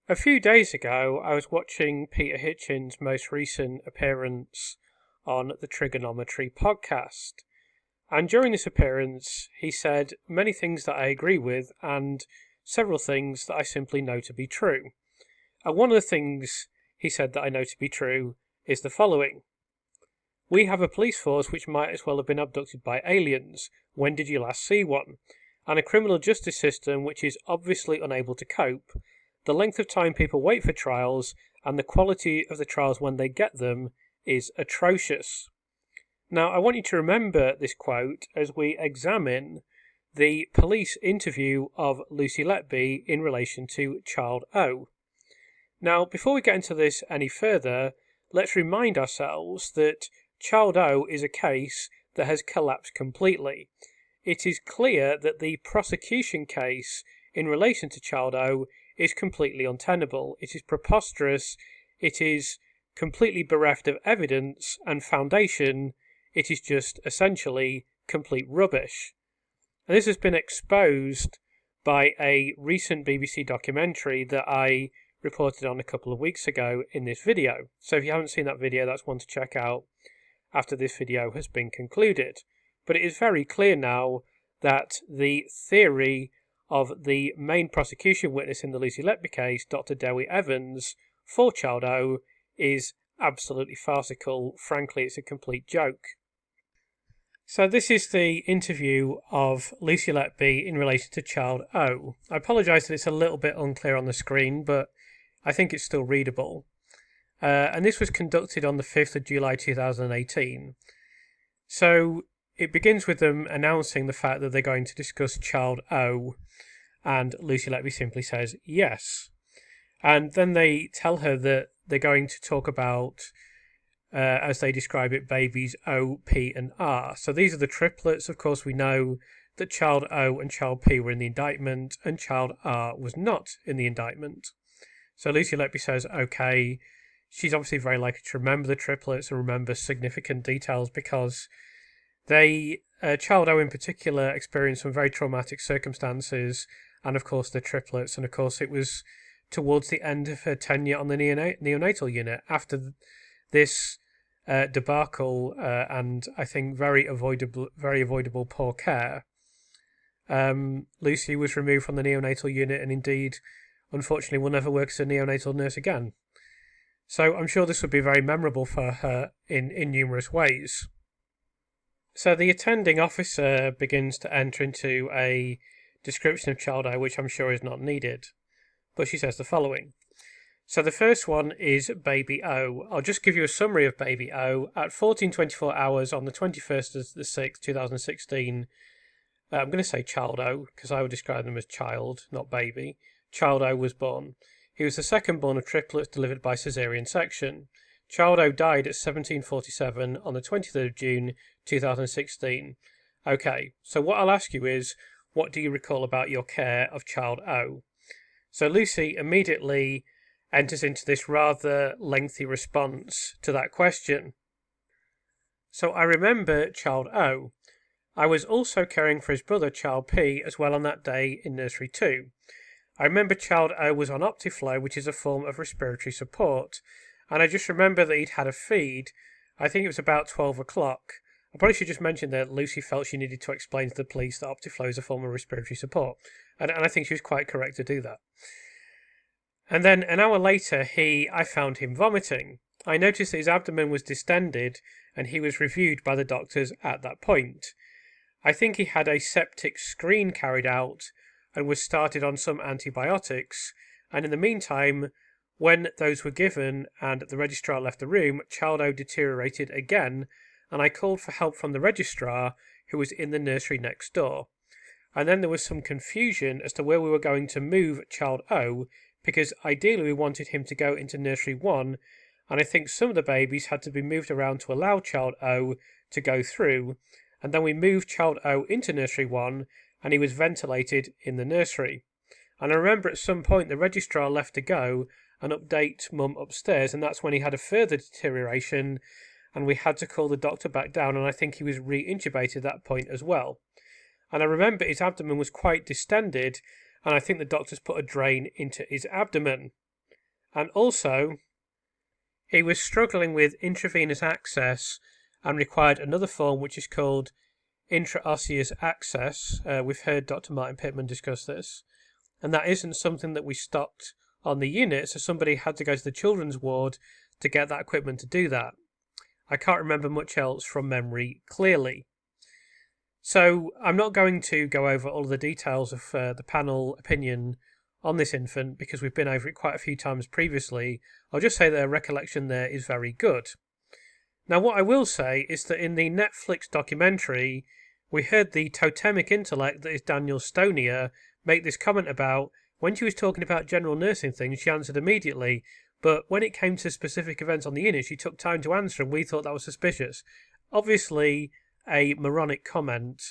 A few days ago, I was watching Peter Hitchens' most recent appearance on the Trigonometry podcast. And during this appearance, he said many things that I agree with and several things that I simply know to be true. And one of the things he said that I know to be true is the following. We have a police force which might as well have been abducted by aliens. When did you last see one? And a criminal justice system which is obviously unable to cope. The length of time people wait for trials and the quality of the trials when they get them is atrocious. Now, I want you to remember this quote as we examine the police interview of Lucy Letby in relation to Child O. Now, before we get into this any further, let's remind ourselves that Child O is a case that has collapsed completely. It is clear that the prosecution case in relation to Child O is completely untenable. It is preposterous. It is completely bereft of evidence and foundation. It is just essentially complete rubbish. And this has been exposed by a recent BBC documentary that I reported on a couple of weeks ago in this video. So if you haven't seen that video, that's one to check out after this video has been concluded. But it is very clear now that the theory of the main prosecution witness in the Lucy Letby case, Dr. Dewi Evans, for Child O, is absolutely farcical. Frankly, it's a complete joke. So this is the interview of Lucy Letby in relation to Child O. I apologise that it's a little bit unclear on the screen, but I think it's still readable. And this was conducted on the 5th of July 2018. So it begins with them announcing the fact that they're going to discuss Child O, and Lucy Letby simply says yes. And then they tell her that they're going to talk about, as they describe it, babies O, P and R. So these are the triplets. Of course, we know that Child O and Child P were in the indictment and Child R was not in the indictment. So Lucy Letby says, okay, she's obviously very likely to remember the triplets and remember significant details because they, Child O in particular, experienced some very traumatic circumstances, and of course the triplets, and of course it was towards the end of her tenure on the neonatal unit. After this debacle and I think very avoidable poor care, Lucy was removed from the neonatal unit and indeed, unfortunately, will never work as a neonatal nurse again. So I'm sure this would be very memorable for her in numerous ways. So the attending officer begins to enter into a description of Child O, which I'm sure is not needed. But she says the following. So the first one is Baby O. I'll just give you a summary of Baby O. At 14:24 hours on the 21st of the 6th, 2016, I'm going to say Child O, because I would describe them as child, not baby. Child O was born. He was the second born of triplets delivered by caesarean section. Child O died at 17:47 on the 23rd of June, 2016. Okay, so what I'll ask you is, what do you recall about your care of Child O? So Lucy immediately enters into this rather lengthy response to that question. So I remember Child O. I was also caring for his brother, Child P, as well on that day in nursery 2. I remember Child O was on Optiflow, which is a form of respiratory support, and I just remember that he'd had a feed. I think it was about 12 o'clock. I probably should just mention that Lucy felt she needed to explain to the police that Optiflow is a form of respiratory support, and I think she was quite correct to do that. And then an hour later, I found him vomiting. I noticed that his abdomen was distended, and he was reviewed by the doctors at that point. I think he had a septic screen carried out and was started on some antibiotics, and in the meantime, when those were given and the registrar left the room, Child O deteriorated again, and I called for help from the registrar, who was in the nursery next door. And then there was some confusion as to where we were going to move Child O, because ideally we wanted him to go into nursery 1, and I think some of the babies had to be moved around to allow Child O to go through, and then we moved Child O into nursery 1, and he was ventilated in the nursery. And I remember at some point the registrar left to go and update Mum upstairs, and that's when he had a further deterioration, and we had to call the doctor back down, and I think he was re-intubated at that point as well. And I remember his abdomen was quite distended, and I think the doctors put a drain into his abdomen. And also, he was struggling with intravenous access and required another form which is called intraosseous access. We've heard Dr. Martin Pittman discuss this. And that isn't something that we stocked on the unit, so somebody had to go to the children's ward to get that equipment to do that. I can't remember much else from memory clearly. So I'm not going to go over all of the details of the panel opinion on this infant because we've been over it quite a few times previously. I'll just say that their recollection there is very good. Now, what I will say is that in the Netflix documentary, we heard the totemic intellect that is Daniel Stonier make this comment about when she was talking about general nursing things, she answered immediately. But when it came to specific events on the unit, she took time to answer, and we thought that was suspicious. Obviously, a moronic comment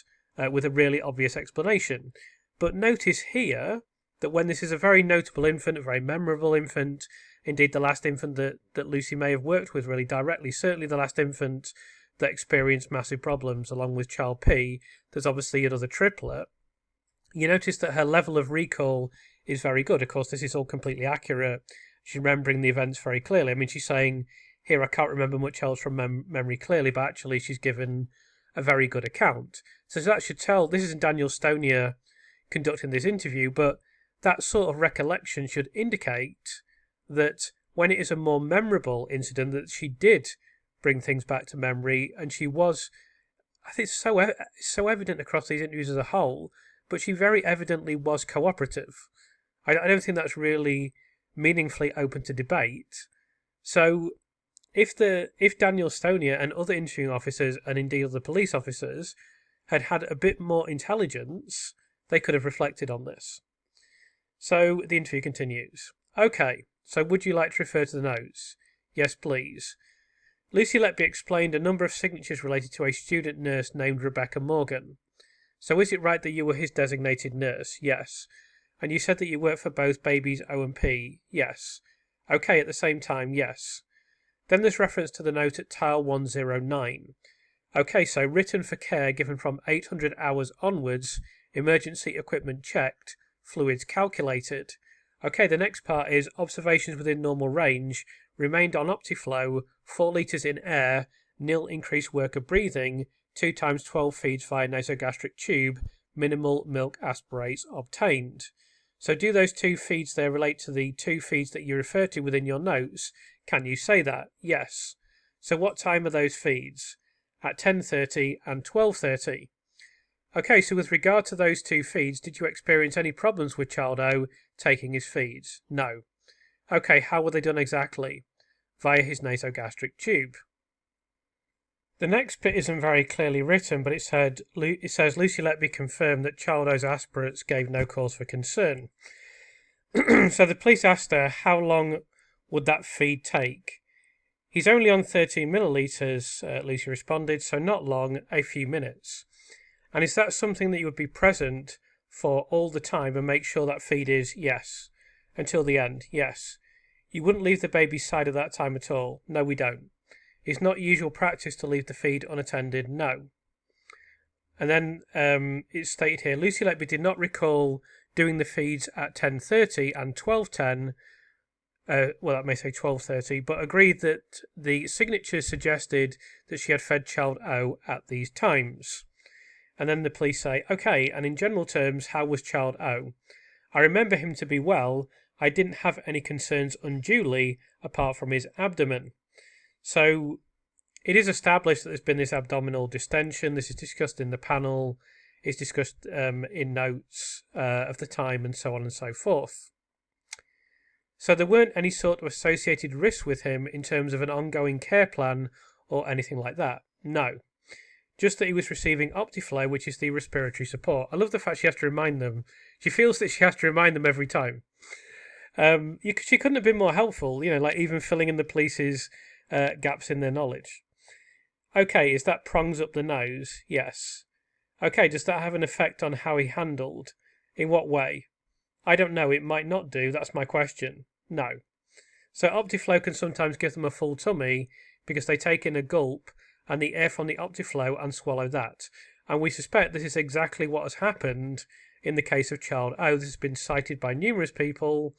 with a really obvious explanation. But notice here that when this is a very notable infant, a very memorable infant, indeed the last infant that Lucy may have worked with really directly, certainly the last infant that experienced massive problems along with child P, there's obviously another triplet, you notice that her level of recall is very good. Of course, this is all completely accurate. She's remembering the events very clearly. I mean, she's saying, here, I can't remember much else from memory clearly, but actually she's given a very good account. So that should tell, this isn't Daniel Stonier conducting this interview, but that sort of recollection should indicate that when it is a more memorable incident, that she did bring things back to memory, and she was, I think it's so evident across these interviews as a whole, but she very evidently was cooperative. I don't think that's really meaningfully open to debate. So if Daniel Stonier and other interviewing officers, and indeed other police officers, had had a bit more intelligence, they could have reflected on this. So the interview continues. Okay, so would you like to refer to the notes? Yes, please. Lucy Letby explained a number of signatures related to a student nurse named Rebecca Morgan. So is it right that you were his designated nurse? Yes. And you said that you worked for both babies O and P? Yes. Okay, at the same time, yes. Then there's reference to the note at tile 109. Okay, so written for care given from 800 hours onwards, emergency equipment checked, fluids calculated. Okay, the next part is observations within normal range, remained on Optiflow, 4 litres in air, nil increased work of breathing, 2 times 12 feeds via nasogastric tube, minimal milk aspirates obtained. So do those 2 feeds there relate to the 2 feeds that you refer to within your notes? Can you say that? Yes. So what time are those feeds? At 10:30 and 12:30. Okay, so with regard to those 2 feeds, did you experience any problems with child O taking his feeds? No. Okay, how were they done exactly? Via his nasogastric tube. The next bit isn't very clearly written, but it says Lucy Letby confirmed that child O's aspirates gave no cause for concern. So the police asked her how long would that feed take. He's only on 13 millilitres, Lucy responded, so not long, a few minutes. And is that something that you would be present for all the time and make sure that feed is yes? Until the end, yes. You wouldn't leave the baby's side at that time at all? No, we don't. It's not usual practice to leave the feed unattended? No. And then it's stated here, Lucy Letby did not recall doing the feeds at 10:30 and 12:10, well, that may say 12:30, but agreed that the signatures suggested that she had fed child O at these times. And then the police say, okay, and in general terms, how was child O? I remember him to be well. I didn't have any concerns unduly apart from his abdomen. So it is established that there's been this abdominal distension. This is discussed in the panel. It's discussed in notes of the time and so on and so forth. So there weren't any sort of associated risks with him in terms of an ongoing care plan or anything like that. No. Just that he was receiving Optiflow, which is the respiratory support. I love the fact she has to remind them. She feels that she has to remind them every time. She couldn't have been more helpful, like even filling in the police's gaps in their knowledge. Okay, is that prongs up the nose? Yes. Okay, does that have an effect on how he handled? In what way? I don't know, it might not do, that's my question. No. So Optiflow can sometimes give them a full tummy because they take in a gulp and the air from the Optiflow and swallow that. And we suspect this is exactly what has happened in the case of child O. This has been cited by numerous people,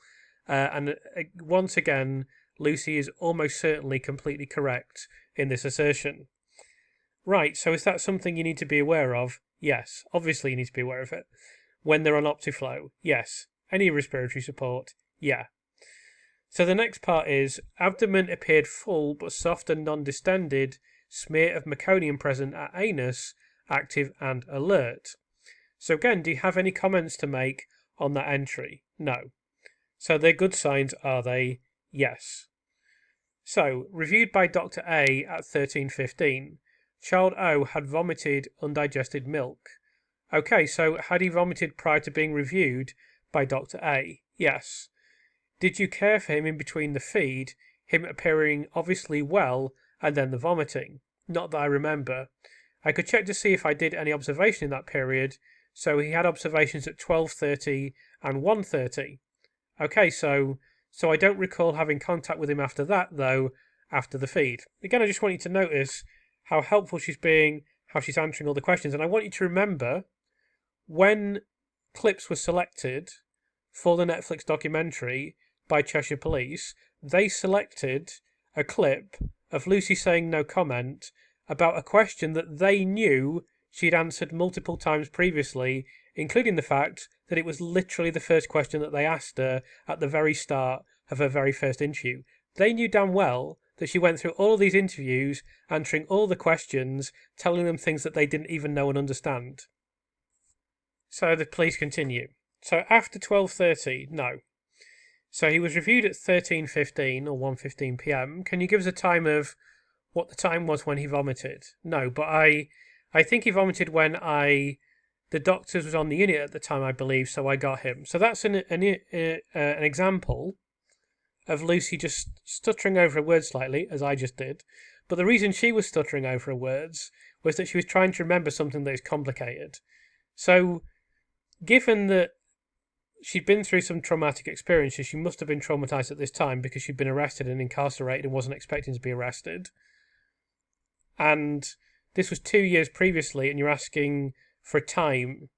And once again, Lucy is almost certainly completely correct in this assertion. Right, so is that something you need to be aware of? Yes, obviously you need to be aware of it. When they're on Optiflow? Yes. Any respiratory support? Yeah. So the next part is, abdomen appeared full but soft and non-distended, smear of meconium present at anus, active and alert. So again, do you have any comments to make on that entry? No. So they're good signs, are they? Yes. So, reviewed by Dr. A at 13:15, child O had vomited undigested milk. Okay, so had he vomited prior to being reviewed by Dr. A? Yes. Did you care for him in between the feed, him appearing obviously well, and then the vomiting? Not that I remember. I could check to see if I did any observation in that period, so he had observations at 12:30 and 1:30. Okay, so I don't recall having contact with him after that, though, after the feed. Again, I just want you to notice how helpful she's being, how she's answering all the questions, and I want you to remember, when clips were selected for the Netflix documentary by Cheshire Police, they selected a clip of Lucy saying no comment about a question that they knew she'd answered multiple times previously, including the fact that it was literally the first question that they asked her at the very start of her very first interview. They knew damn well that she went through all of these interviews, answering all the questions, telling them things that they didn't even know and understand. So the police continue. So after 12:30, no. So he was reviewed at 13:15 or 1:15 p.m. Can you give us a time of what the time was when he vomited? No, but I think he vomited when the doctors was on the unit at the time, I believe, so I got him. So that's an example of Lucy just stuttering over a word slightly, as I just did. But the reason she was stuttering over her words was that she was trying to remember something that is complicated. So, given that she'd been through some traumatic experiences, she must have been traumatized at this time because she'd been arrested and incarcerated and wasn't expecting to be arrested. And this was 2 years previously, and you're asking for a time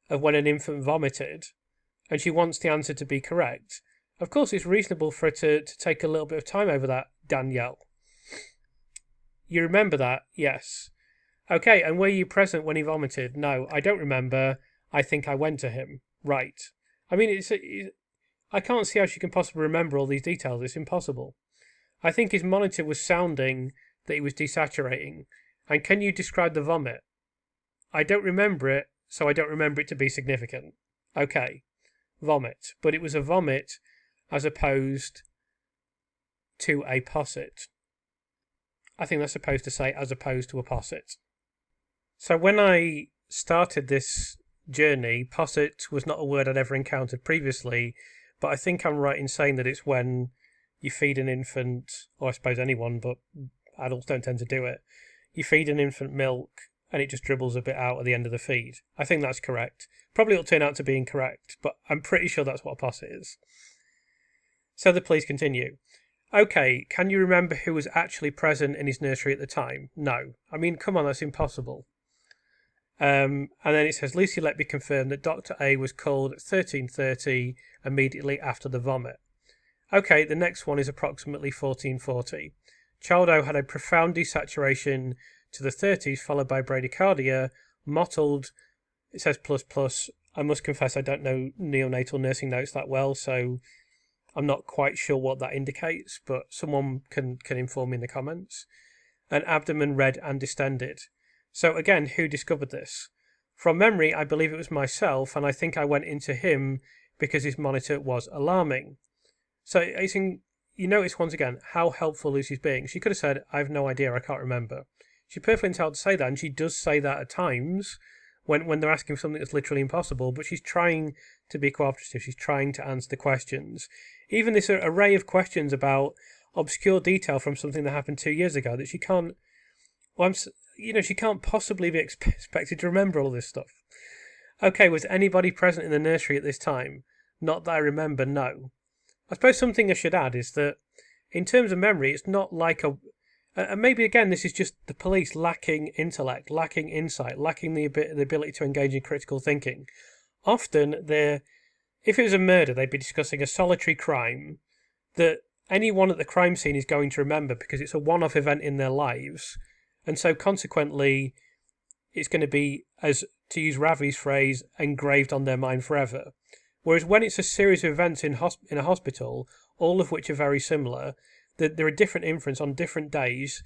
of when an infant vomited, and she wants the answer to be correct. Of course, it's reasonable for her to take a little bit of time over that, Danielle. You remember that? Yes. Okay, and were you present when he vomited? No, I don't remember. I think I went to him. Right. I mean, I can't see how she can possibly remember all these details. It's impossible. I think his monitor was sounding that he was desaturating. And can you describe the vomit? I don't remember it, so I don't remember it to be significant. Okay, vomit. But it was a vomit as opposed to a posset. I think that's supposed to say as opposed to a posset. So when I started this journey, posset was not a word I'd ever encountered previously, but I think I'm right in saying that it's when you feed an infant, or I suppose anyone, but adults don't tend to do it. You feed an infant milk and it just dribbles a bit out at the end of the feed. I think that's correct. Probably it'll turn out to be incorrect, but I'm pretty sure that's what a posset is. So the police continue. Okay, can you remember who was actually present in his nursery at the time? No. I mean, come on, that's impossible. And then it says, Lucy Letby confirmed that Dr. A was called at 13:30 immediately after the vomit. Okay, the next one is approximately 14:40. Child O had a profound desaturation to the 30s, followed by bradycardia, mottled, it says ++. I must confess I don't know neonatal nursing notes that well, so I'm not quite sure what that indicates, but someone can inform me in the comments. And abdomen red and distended. So again, who discovered this? From memory, I believe it was myself, and I think I went into him because his monitor was alarming. So you notice once again how helpful Lucy's being. She could have said, I have no idea, I can't remember. She's perfectly entitled to say that, and she does say that at times when they're asking for something that's literally impossible, but she's trying to be cooperative. She's trying to answer the questions. Even this array of questions about obscure detail from something that happened 2 years ago that she can't, she can't possibly be expected to remember all this stuff. Okay, was anybody present in the nursery at this time? Not that I remember, no. I suppose something I should add is that in terms of memory, it's not like and maybe again this is just the police lacking intellect, lacking insight, lacking the ability to engage in critical thinking. Often they're if it was a murder, they'd be discussing a solitary crime that anyone at the crime scene is going to remember because it's a one-off event in their lives. And so consequently, it's going to be, as to use Ravi's phrase, engraved on their mind forever. Whereas when it's a series of events in a hospital, all of which are very similar, there are different inference on different days.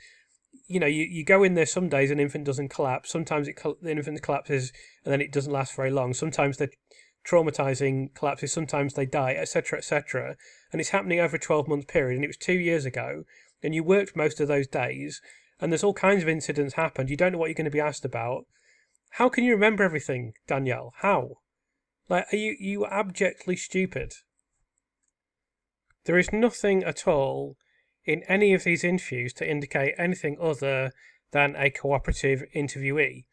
You go in there some days an infant doesn't collapse. Sometimes the infant collapses and then it doesn't last very long. Sometimes they're traumatizing collapses. Sometimes they die, etc., etc. And it's happening over a 12-month period. And it was 2 years ago. And you worked most of those days. And there's all kinds of incidents happened. You don't know what you're going to be asked about. How can you remember everything, Danielle? How? Are you abjectly stupid? There is nothing at all in any of these interviews to indicate anything other than a cooperative interviewee.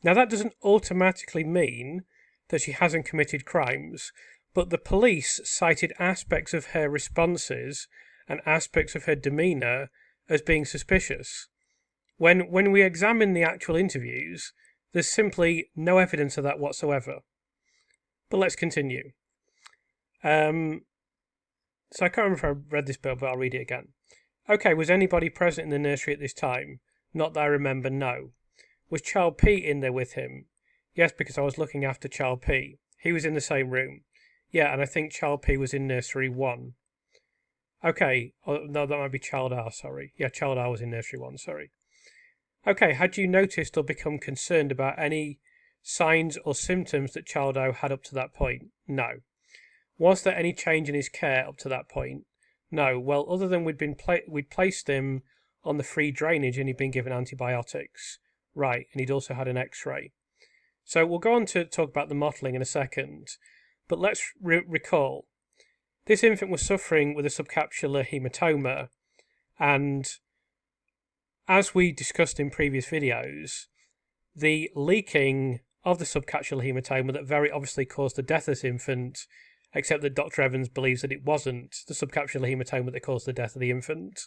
Now, that doesn't automatically mean that she hasn't committed crimes, but the police cited aspects of her responses and aspects of her demeanour as being suspicious. When we examine the actual interviews, there's simply no evidence of that whatsoever. But let's continue. So I can't remember if I read this bit, but I'll read it again. Okay, was anybody present in the nursery at this time? Not that I remember, no. Was Child P in there with him? Yes, because I was looking after Child P. He was in the same room. Yeah, and I think Child P was in nursery 1. Okay, no, that might be Child R, sorry. Yeah, Child R was in nursery 1, sorry. Okay, had you noticed or become concerned about any signs or symptoms that Child O had up to that point? No. Was there any change in his care up to that point? No. Well, other than we'd placed him on the free drainage and he'd been given antibiotics. Right, and he'd also had an X-ray. So we'll go on to talk about the mottling in a second. But let's recall. This infant was suffering with a subcapsular hematoma, and as we discussed in previous videos, the leaking of the subcapsular hematoma that very obviously caused the death of this infant, except that Dr. Evans believes that it wasn't the subcapsular hematoma that caused the death of the infant.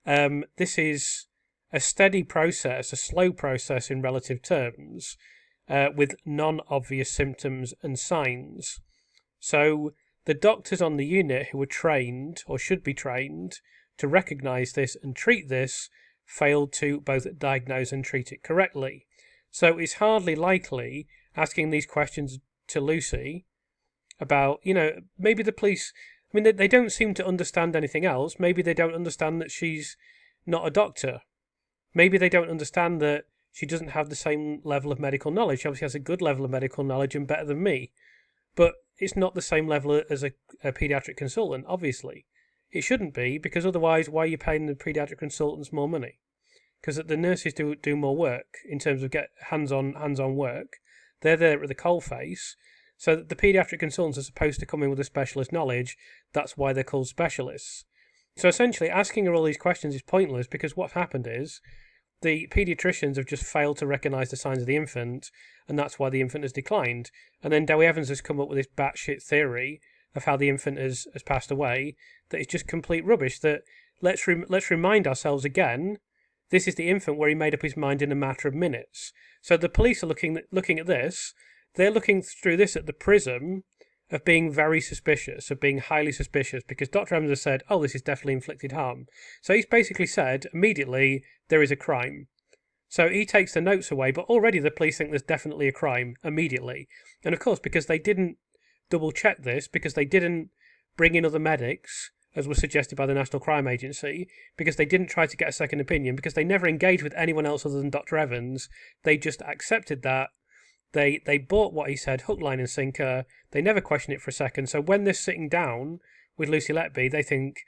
This is a steady process, a slow process in relative terms, with non-obvious symptoms and signs. So the doctors on the unit who were trained, or should be trained, to recognise this and treat this, failed to both diagnose and treat it correctly. So it's hardly likely, asking these questions to Lucy about, maybe the police, they don't seem to understand anything else. Maybe they don't understand that she's not a doctor. Maybe they don't understand that she doesn't have the same level of medical knowledge. She obviously has a good level of medical knowledge and better than me. But it's not the same level as a paediatric consultant, obviously. It shouldn't be, because otherwise why are you paying the paediatric consultants more money? Because the nurses do more work in terms of get hands-on work. They're there at the coalface. So the paediatric consultants are supposed to come in with a specialist knowledge. That's why they're called specialists. So essentially asking her all these questions is pointless, because what's happened is the paediatricians have just failed to recognise the signs of the infant, and that's why the infant has declined. And then Dewi Evans has come up with this batshit theory of how the infant has passed away that is just complete rubbish. That let's remind ourselves again, this is the infant where he made up his mind in a matter of minutes. So the police are looking at this. They're looking through this at the prism of being very suspicious, of being highly suspicious, because Dr. Evans has said, oh, this is definitely inflicted harm. So he's basically said, immediately, there is a crime. So he takes the notes away, but already the police think there's definitely a crime, immediately. And of course, because they didn't double check this, because they didn't bring in other medics, as was suggested by the National Crime Agency, because they didn't try to get a second opinion, because they never engaged with anyone else other than Dr. Evans, they just accepted that. They bought what he said, hook, line and sinker. They never questioned it for a second. So when they're sitting down with Lucy Letby, they think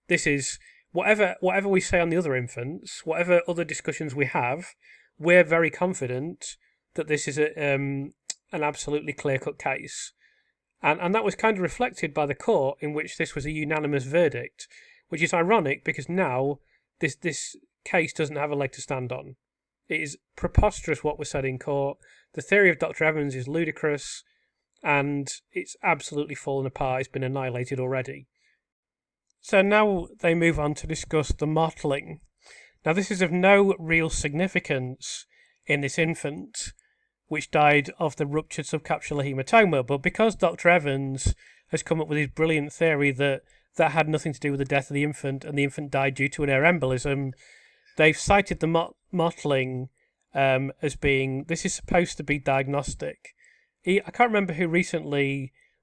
this is whatever we say on the other infants, whatever other discussions we have, we're very confident that this is an absolutely clear-cut case. And that was kind of reflected by the court, in which this was a unanimous verdict, which is ironic because now this case doesn't have a leg to stand on. It is preposterous what was said in court. The theory of Dr. Evans is ludicrous, and it's absolutely fallen apart. It's been annihilated already. So now they move on to discuss the mottling. Now this is of no real significance in this infant, which died of the ruptured subcapsular hematoma. But because Dr. Evans has come up with his brilliant theory that that had nothing to do with the death of the infant and the infant died due to an air embolism, they've cited the mottling as being, this is supposed to be diagnostic. I can't remember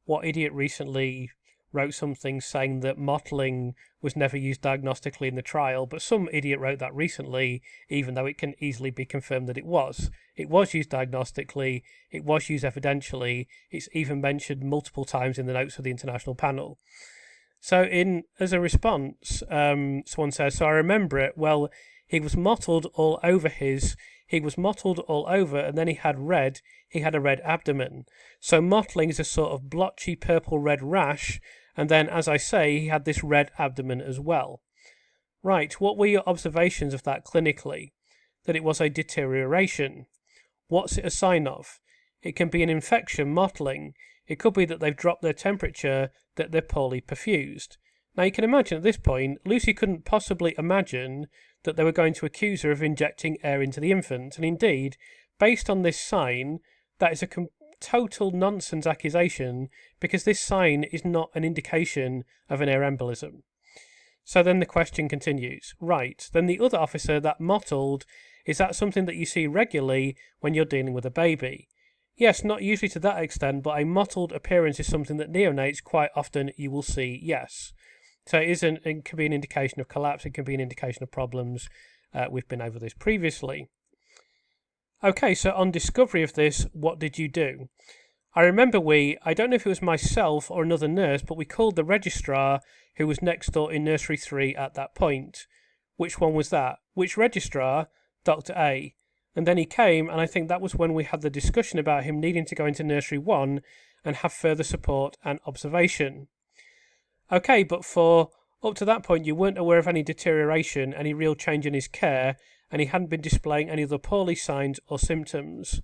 what idiot recently wrote something saying that mottling was never used diagnostically in the trial, but some idiot wrote that recently, even though it can easily be confirmed that it was. It was used diagnostically, it was used evidentially, it's even mentioned multiple times in the notes of the international panel. So as a response, someone says, so I remember it, well, he was mottled all over and then he had a red abdomen. So mottling is a sort of blotchy purple-red rash, and then, as I say, he had this red abdomen as well. Right, what were your observations of that clinically? That it was a deterioration. What's it a sign of? It can be an infection, mottling. It could be that they've dropped their temperature, that they're poorly perfused. Now you can imagine at this point, Lucy couldn't possibly imagine that they were going to accuse her of injecting air into the infant, and indeed, based on this sign, that is a total nonsense accusation, because this sign is not an indication of an air embolism. So then the question continues. Right, then the other officer that mottled, is that something that you see regularly when you're dealing with a baby? Yes, not usually to that extent, but a mottled appearance is something that neonates quite often you will see, yes. So it can be an indication of collapse, it can be an indication of problems. We've been over this previously. Okay, so on discovery of this, what did you do? I remember I don't know if it was myself or another nurse, but we called the registrar who was next door in nursery 3 at that point. Which one was that? Which registrar? Dr. A. And then he came, and I think that was when we had the discussion about him needing to go into nursery 1 and have further support and observation. Okay, but for up to that point, you weren't aware of any deterioration, any real change in his care, and he hadn't been displaying any other poorly signs or symptoms.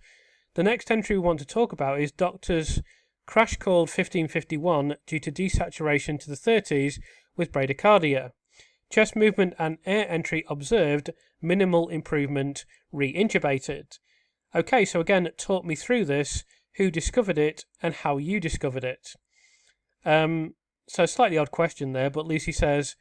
The next entry we want to talk about is doctors crash called 1551 due to desaturation to the 30s with bradycardia. Chest movement and air entry observed, minimal improvement, re-intubated. Okay, so again, talk me through this, who discovered it and how you discovered it. So slightly odd question there, but Lucy says,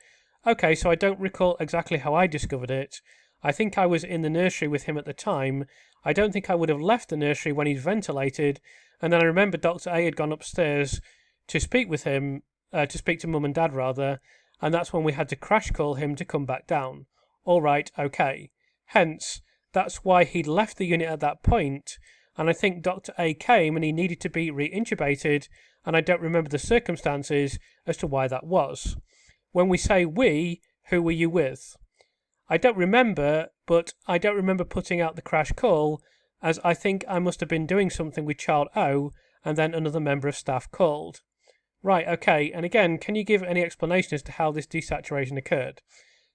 okay, so I don't recall exactly how I discovered it. I think I was in the nursery with him at the time. I don't think I would have left the nursery when he'd ventilated, and then I remember Dr. A had gone upstairs to speak with him, to speak to Mum and Dad rather, and that's when we had to crash call him to come back down. All right, okay. Hence, that's why he'd left the unit at that point, and I think Dr. A came and he needed to be re-intubated, and I don't remember the circumstances as to why that was. When we say we, who were you with? I don't remember, but I don't remember putting out the crash call, as I think I must have been doing something with child O, and then another member of staff called. Right, okay, and again, can you give any explanation as to how this desaturation occurred?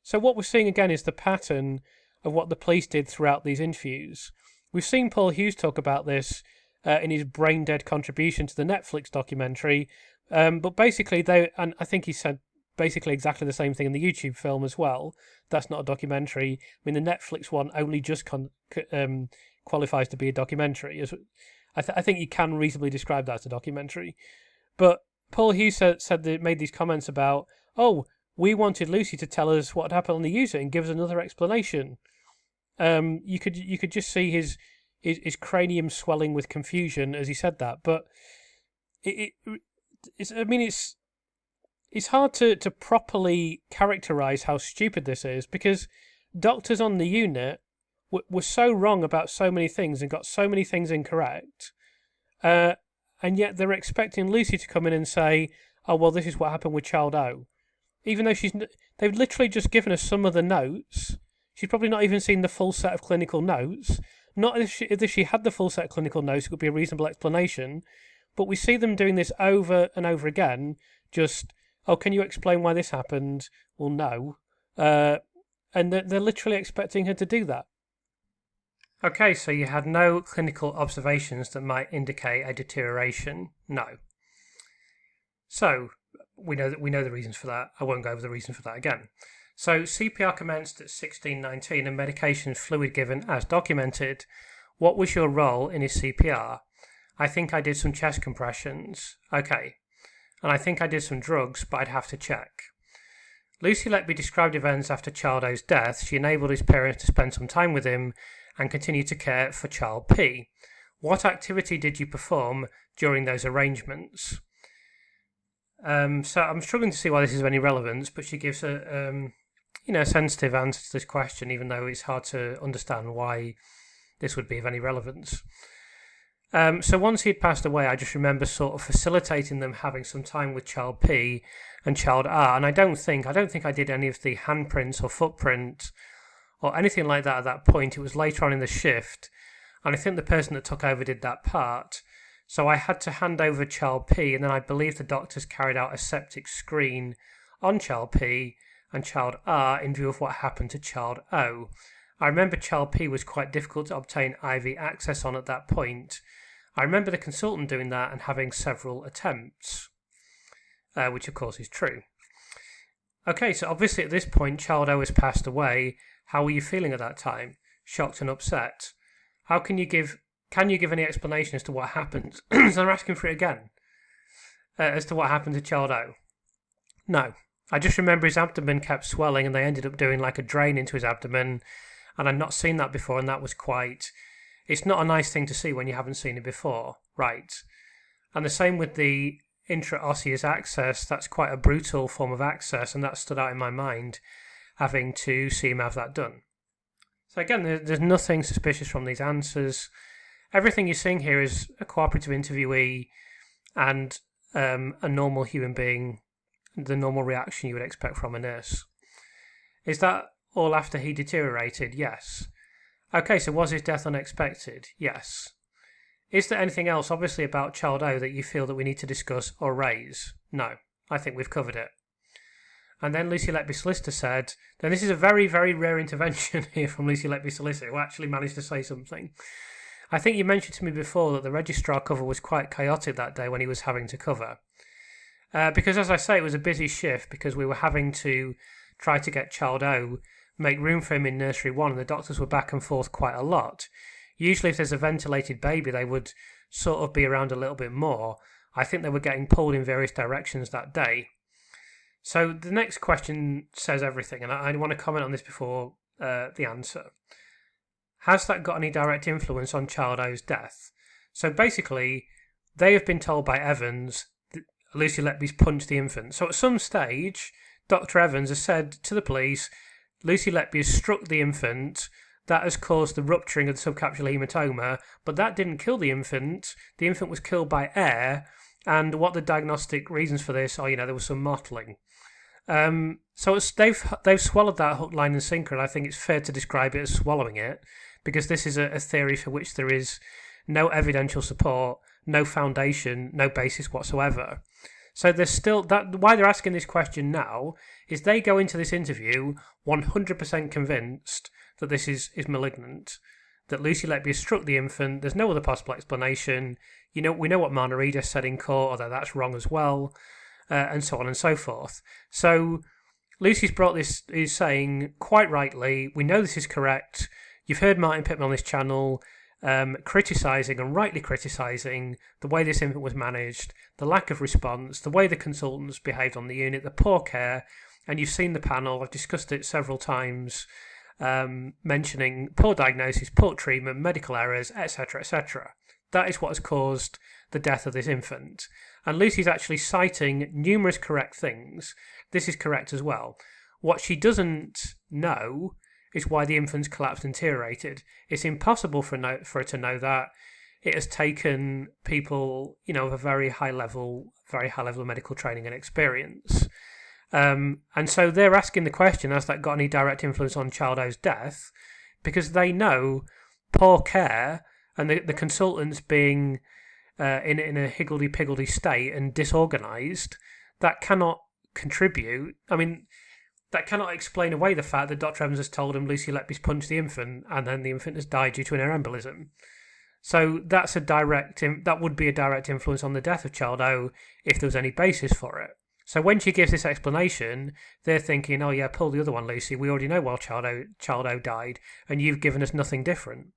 So what we're seeing again is the pattern of what the police did throughout these interviews. We've seen Paul Hughes talk about this in his brain-dead contribution to the Netflix documentary, but basically and I think he said basically exactly the same thing in the YouTube film as well. That's not a documentary. I mean, the Netflix one only just qualifies to be a documentary. I think you can reasonably describe that as a documentary. But Paul Hughes made these comments about, we wanted Lucy to tell us what happened on the user and give us another explanation. You could just see his cranium swelling with confusion as he said that. But it's hard to properly characterize how stupid this is, because doctors on the unit were so wrong about so many things and got so many things incorrect, and yet they're expecting Lucy to come in and say, oh, well, this is what happened with child O. Even though they've literally just given us some of the notes. She's probably not even seen the full set of clinical notes. Not if she had the full set of clinical notes, it would be a reasonable explanation. But we see them doing this over and over again. Just, can you explain why this happened? Well, no. And they're literally expecting her to do that. Okay, so you had no clinical observations that might indicate a deterioration? No. So, we know the reasons for that. I won't go over the reason for that again. So, CPR commenced at 16:19 and medication fluid given as documented. What was your role in his CPR? I think I did some chest compressions. Okay. And I think I did some drugs, but I'd have to check. Lucy Letby described events after Child O's death. She enabled his parents to spend some time with him and continue to care for Child P. What activity did you perform during those arrangements? So I'm struggling to see why this is of any relevance, but she gives a sensitive answer to this question, even though it's hard to understand why this would be of any relevance. So once he'd passed away, I just remember sort of facilitating them having some time with Child P and Child R, and I don't think I did any of the handprints or footprint or anything like that at that point. It was later on in the shift, and I think the person that took over did that part. So I had to hand over Child P, and then I believe the doctors carried out a septic screen on Child P and Child R in view of what happened to Child O. I remember Child P was quite difficult to obtain IV access on at that point. I remember the consultant doing that and having several attempts, which of course is true. Okay, so obviously at this point Child O has passed away. How were you feeling at that time? Shocked and upset. Can you give any explanation as to what happened? So I'm asking for it again. As to what happened to Child O. No. I just remember his abdomen kept swelling and they ended up doing like a drain into his abdomen, and I'd not seen that before, and that was quite... It's not a nice thing to see when you haven't seen it before, right? And the same with the intraosseous access. That's quite a brutal form of access, and that stood out in my mind, having to see him have that done. So again, there's nothing suspicious from these answers. Everything you're seeing here is a cooperative interviewee and a normal human being, the normal reaction you would expect from a nurse. Is that all after he deteriorated? Yes. Okay, so was his death unexpected? Yes. Is there anything else, obviously, about Child O that you feel that we need to discuss or raise? No. I think we've covered it. And then Lucy Letby's solicitor said, then this is a very, very rare intervention here from Lucy Letby's solicitor, who actually managed to say something. I think you mentioned to me before that the registrar cover was quite chaotic that day when he was having to cover. Because, as I say, it was a busy shift because we were having to try to get Child O, make room for him in nursery 1, and the doctors were back and forth quite a lot. Usually if there's a ventilated baby, they would sort of be around a little bit more. I think they were getting pulled in various directions that day. So the next question says everything, and I want to comment on this before the answer. Has that got any direct influence on Child O's death? So basically, they have been told by Evans that Lucy Letby's punched the infant. So at some stage, Dr. Evans has said to the police, Lucy Letby has struck the infant. That has caused the rupturing of the subcapsular hematoma, but that didn't kill the infant. The infant was killed by air, and what the diagnostic reasons for this are, there was some mottling. So they've swallowed that hook, line and sinker, and I think it's fair to describe it as swallowing it, because this is a theory for which there is no evidential support, no foundation, no basis whatsoever. So there's still that. Why they're asking this question now is they go into this interview 100% convinced that this is malignant, that Lucy Letby has struck the infant. There's no other possible explanation. We know what Marna Reeder said in court, although that's wrong as well, and so on and so forth. So Lucy's brought this, is saying quite rightly, we know this is correct. You've heard Martin Pittman on this channel criticising, and rightly criticising, the way this infant was managed, the lack of response, the way the consultants behaved on the unit, the poor care, and you've seen the panel, I've discussed it several times, mentioning poor diagnosis, poor treatment, medical errors, etc., etc. That is what has caused the death of this infant. And Lucy's actually citing numerous correct things. This is correct as well. What she doesn't know is why the infant's collapsed and deteriorated. It's impossible for her to know that. It has taken people, of a very high level of medical training and experience. And so they're asking the question, has that got any direct influence on Child O's death? Because they know poor care and the consultants being in a higgledy-piggledy state and disorganised, that cannot contribute. That cannot explain away the fact that Dr. Evans has told him Lucy Letby's punched the infant and then the infant has died due to an air embolism. So that would be a direct influence on the death of Child O if there was any basis for it. So when she gives this explanation, they're thinking, oh yeah, pull the other one, Lucy. We already know why Child O died, and you've given us nothing different.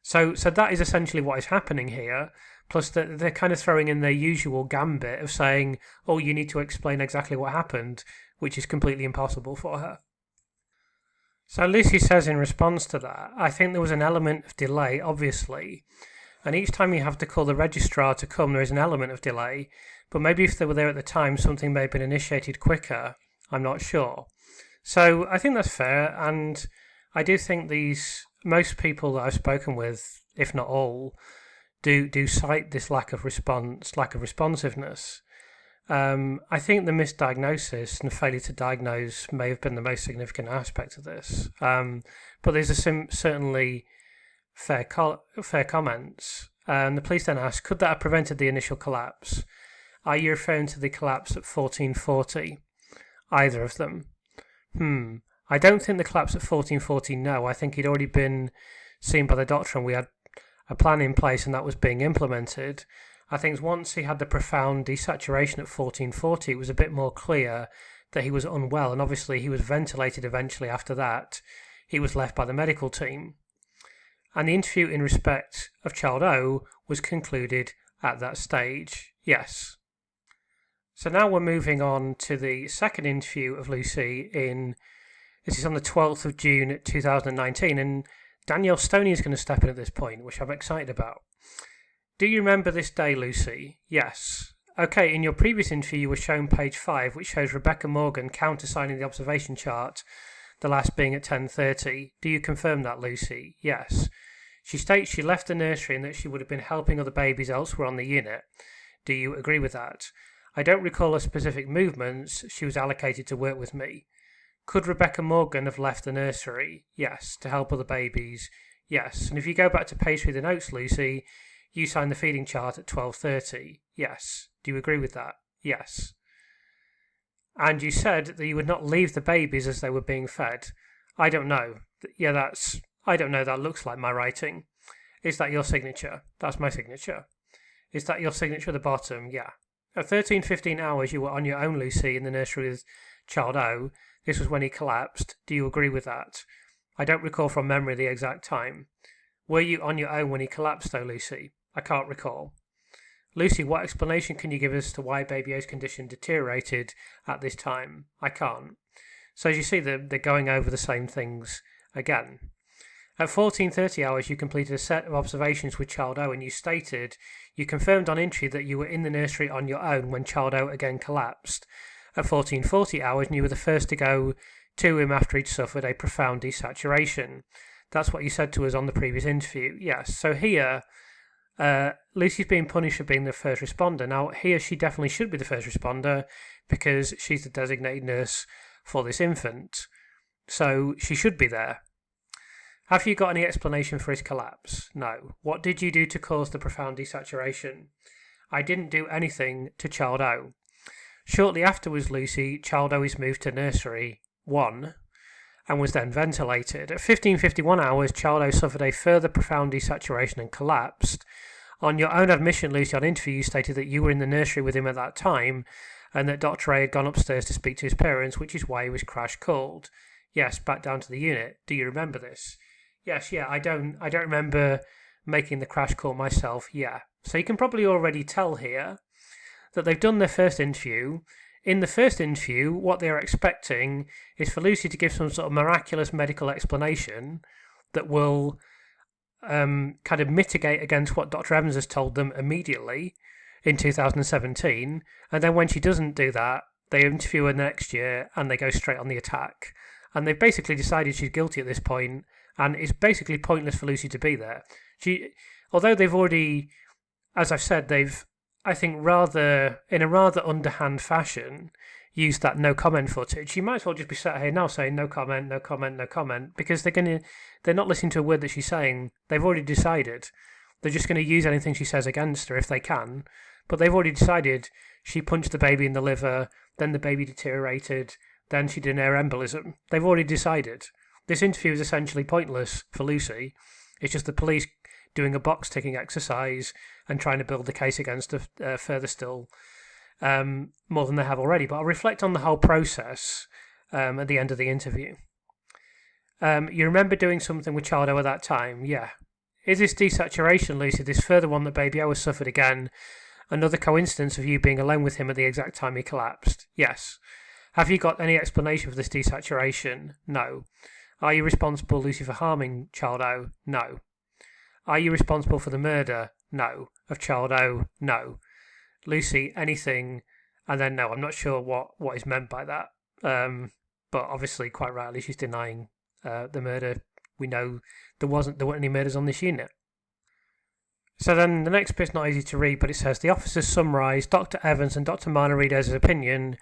So that is essentially what is happening here. Plus, they're kind of throwing in their usual gambit of saying, "Oh, you need to explain exactly what happened," which is completely impossible for her. So Lucy says in response to that, "I think there was an element of delay, obviously, and each time you have to call the registrar to come, there is an element of delay. But maybe if they were there at the time, something may have been initiated quicker. I'm not sure." So I think that's fair, and I do think most people that I've spoken with, if not all, do cite this lack of responsiveness. I think the misdiagnosis and failure to diagnose may have been the most significant aspect of this. But there's certainly fair comments. The police then asked, could that have prevented the initial collapse? Are you referring to the collapse at 1440? Either of them. I don't think the collapse at 1440, no. I think he'd already been seen by the doctor and we had a plan in place and that was being implemented. I think once he had the profound desaturation at 1440, it was a bit more clear that he was unwell, and obviously he was ventilated eventually after that. He was left by the medical team. And the interview in respect of Child O was concluded at that stage, yes. So now we're moving on to the second interview of Lucy this is on the 12th of June 2019, and Danielle Stoney is going to step in at this point, which I'm excited about. Do you remember this day, Lucy? Yes. Okay, in your previous interview you were shown page 5, which shows Rebecca Morgan countersigning the observation chart, the last being at 10:30. Do you confirm that, Lucy? Yes. She states she left the nursery and that she would have been helping other babies elsewhere on the unit. Do you agree with that? I don't recall her specific movements. She was allocated to work with me. Could Rebecca Morgan have left the nursery? Yes. To help other babies? Yes. And if you go back to page 3 of the notes, Lucy, you signed the feeding chart at 12:30. Yes. Do you agree with that? Yes. And you said that you would not leave the babies as they were being fed. I don't know. I don't know, that looks like my writing. Is that your signature? That's my signature. Is that your signature at the bottom? Yeah. At 13:15 hours, you were on your own, Lucy, in the nursery with Child O. This was when he collapsed. Do you agree with that? I don't recall from memory the exact time. Were you on your own when he collapsed, though, Lucy? I can't recall. Lucy, what explanation can you give us to why Baby O's condition deteriorated at this time? I can't. So as you see, they're going over the same things again. At 14:30 hours, you completed a set of observations with Child O, and you stated you confirmed on entry that you were in the nursery on your own when Child O again collapsed. At 14:40 hours, and you were the first to go to him after he'd suffered a profound desaturation. That's what you said to us on the previous interview. Yes. So here, Lucy's being punished for being the first responder. Now, here she definitely should be the first responder because she's the designated nurse for this infant. So she should be there. Have you got any explanation for his collapse? No. What did you do to cause the profound desaturation? I didn't do anything to Child O. Shortly afterwards, Lucy, Child O is moved to nursery 1 and was then ventilated. At 15:51 hours, Child O suffered a further profound desaturation and collapsed. On your own admission, Lucy, on interview, you stated that you were in the nursery with him at that time and that Dr. A had gone upstairs to speak to his parents, which is why he was crash called. Yes, back down to the unit. Do you remember this? Yes, yeah, I don't remember making the crash call myself, yeah. So you can probably already tell here that they've done their first interview. In the first interview, what they're expecting is for Lucy to give some sort of miraculous medical explanation that will kind of mitigate against what Dr. Evans has told them immediately in 2017. And then when she doesn't do that, they interview her next year and they go straight on the attack. And they've basically decided she's guilty at this point, and it's basically pointless for Lucy to be there. Although they've already, as I've said, they've, I think, in a rather underhand fashion, used that no comment footage. You might as well just be sat here now saying no comment, no comment, no comment, because they're not listening to a word that she's saying. They've already decided. They're just going to use anything she says against her if they can. But they've already decided she punched the baby in the liver, then the baby deteriorated, then she did an air embolism. They've already decided. This interview is essentially pointless for Lucy. It's just the police doing a box-ticking exercise and trying to build the case against her further still, more than they have already. But I'll reflect on the whole process at the end of the interview. You remember doing something with Child O at that time? Yeah. Is this desaturation, Lucy, this further one that Baby O has suffered again, another coincidence of you being alone with him at the exact time he collapsed? Yes. Have you got any explanation for this desaturation? No. Are you responsible, Lucy, for harming Child O? No. Are you responsible for the murder? No. Of Child O? No. Lucy, anything, and then no. I'm not sure what is meant by that. But obviously, quite rightly, she's denying the murder. We know there weren't any murders on this unit. So then the next bit's not easy to read, but it says, the officers summarised Dr. Evans and Dr. Manarides' opinion